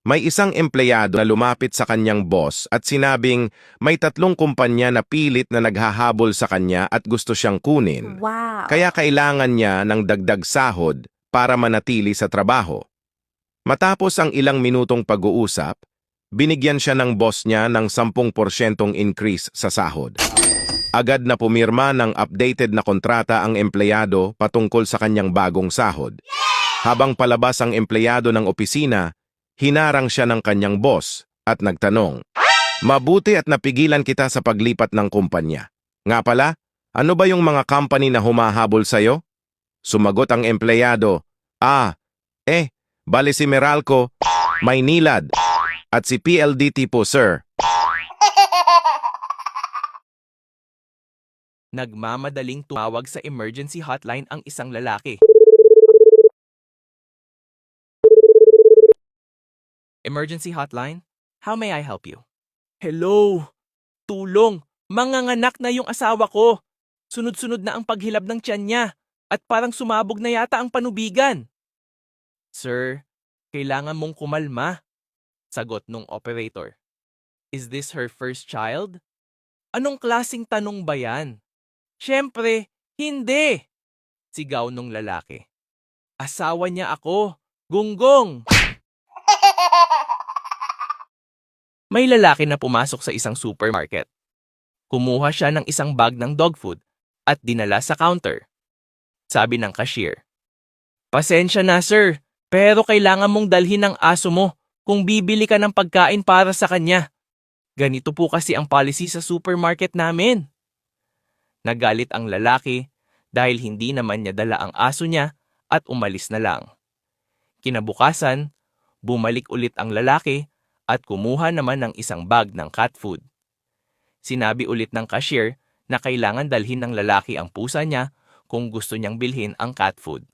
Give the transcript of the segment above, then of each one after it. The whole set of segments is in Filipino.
May isang empleyado na lumapit sa kanyang boss at sinabing may 3 kumpanya na pilit na naghahabol sa kanya at gusto siyang kunin. Wow. Kaya kailangan niya ng dagdag sahod para manatili sa trabaho. Matapos ang ilang minutong pag-uusap, binigyan siya ng boss niya ng 10% increase sa sahod. Agad na pumirma ng updated na kontrata ang empleyado patungkol sa kanyang bagong sahod. Habang palabas ang empleyado ng opisina, hinarang siya ng kanyang boss at nagtanong, "Mabuti at napigilan kita sa paglipat ng kumpanya. Nga pala, ano ba yung mga company na humahabol sa'yo?" Sumagot ang empleyado, bale si Meralco, Maynilad, at si PLDT po, sir." Nagmamadaling tumawag sa emergency hotline ang isang lalaki. Emergency hotline? How may I help you? Hello! Tulong! Manganganak na yung asawa ko! Sunod-sunod na ang paghilab ng tiyan niya at parang sumabog na yata ang panubigan. Sir, kailangan mong kumalma. Sagot nung operator. Is this her first child? Anong klasing tanong ba yan? Siyempre, hindi! Sigaw nung lalaki. Asawa niya ako! Gunggong! May lalaki na pumasok sa isang supermarket. Kumuha siya ng isang bag ng dog food at dinala sa counter. Sabi ng cashier, "Pasensya na sir, pero kailangan mong dalhin ang aso mo kung bibili ka ng pagkain para sa kanya. Ganito po kasi ang policy sa supermarket namin." Nagalit ang lalaki dahil hindi naman niya dala ang aso niya at umalis na lang. Kinabukasan, bumalik ulit ang lalaki at kumuha naman ng isang bag ng cat food. Sinabi ulit ng cashier na kailangan dalhin ng lalaki ang pusa niya kung gusto niyang bilhin ang cat food.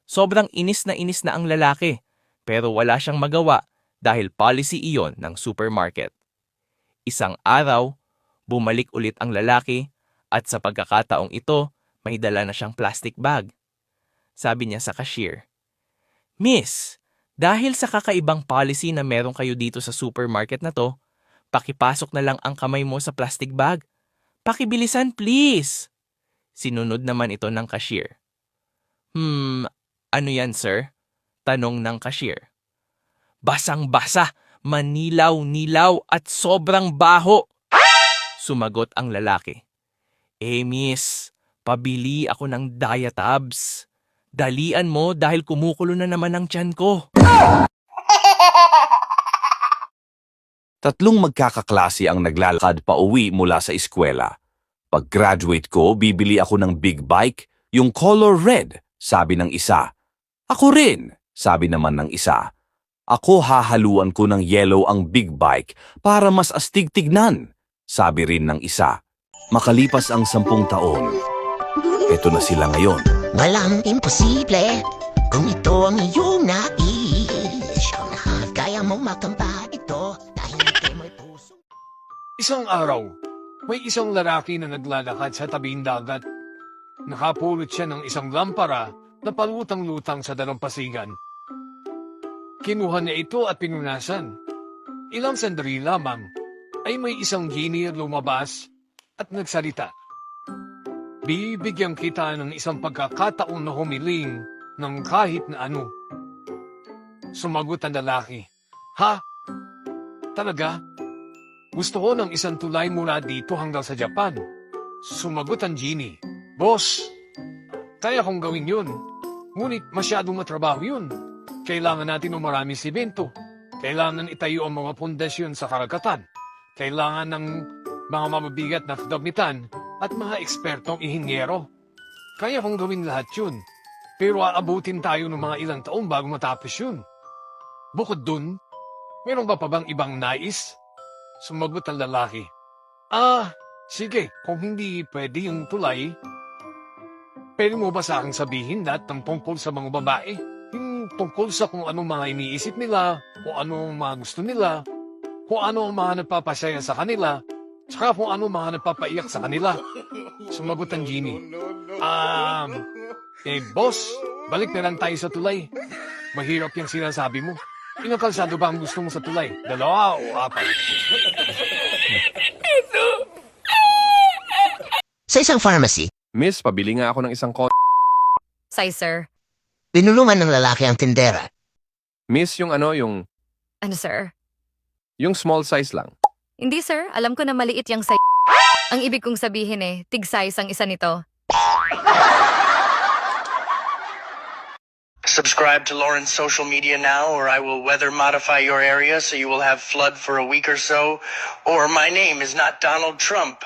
Sobrang inis na ang lalaki pero wala siyang magawa dahil policy iyon ng supermarket. Isang araw, bumalik ulit ang lalaki at sa pagkakataong ito, may dala na siyang plastic bag. Sabi niya sa cashier, "Miss, dahil sa kakaibang policy na meron kayo dito sa supermarket na to, pakipasok na lang ang kamay mo sa plastic bag. Pakibilisan please." Sinunod naman ito ng cashier. Ano yan sir?" Tanong ng cashier. "Basang-basa, manilaw-nilaw at sobrang baho." Sumagot ang lalaki. Miss, pabili ako ng Diatabs. Dalian mo dahil kumukulo na naman ang tiyan ko." Tatlong magkakaklase ang naglalakad pa uwi mula sa eskwela. Pag-graduate ko, bibili ako ng big bike, yung color red, sabi ng isa. "Ako rin," sabi naman ng isa. "Ako hahaluan ko ng yellow ang big bike para mas astig tignan," sabi rin ng isa. Makalipas ang 10 taon, eto na sila ngayon. Walang imposible kung ito ang iyong nais. Kaya mong makamba ito dahil ito may puso. Isang araw, may isang lalaki na naglalakad sa tabing dagat. Nakapulot siya ng isang lampara na palutang-lutang sa dalampasigan. Kinuha niya ito at pinunasan. Ilang sandali lamang ay may isang genie lumabas at nagsalita. "Bibigyan kita ng isang pagkakataon na humiling ng kahit na ano." Sumagot ang lalaki, "Ha? Talaga? Gusto ko ng isang tulay mula dito hanggang sa Japan." Sumagot ang genie, "Boss, kaya kong gawin yun. Ngunit masyadong matrabaho yun. Kailangan natin ng maraming simento. Kailangan itayo ang mga pundasyon sa karagatan. Kailangan ng mga mabibigat na kagamitan at mga ekspertong ihinyero. Kaya kong gawin lahat yun. Pero aabutin tayo ng mga ilang taon bago matapos yun. Bukod dun, meron ba pa bang ibang nais?" Sumagot ang lalaki, sige, kung hindi pwede yung tulay, pwede mo ba sa akin sabihin lahat ng tungkol sa mga babae? Yung tungkol sa kung anong mga iniisip nila, kung anong mga gusto nila, kung ano ang mga nagpapasaya sa kanila, tsaka kung ano mga nagpapaiyak sa kanila." Sumagot ang genie, boss, balik na lang tayo sa tulay. Mahirap yung sinasabi mo. Ilang kalsado ba ang gusto mo sa tulay? 2 o 4? Sa isang pharmacy, Miss, pabili nga ako ng isang Size, sir. binulungan ng lalaki ang tindera. Miss, yung yung Ano, sir? small size lang. Hindi, sir. Alam ko na maliit yung size. Ang ibig kong sabihin tig-size ang isa nito. Subscribe to Lauren's social media now, or I will weather modify your area so you will have flood for a week or so, or my name is not Donald Trump.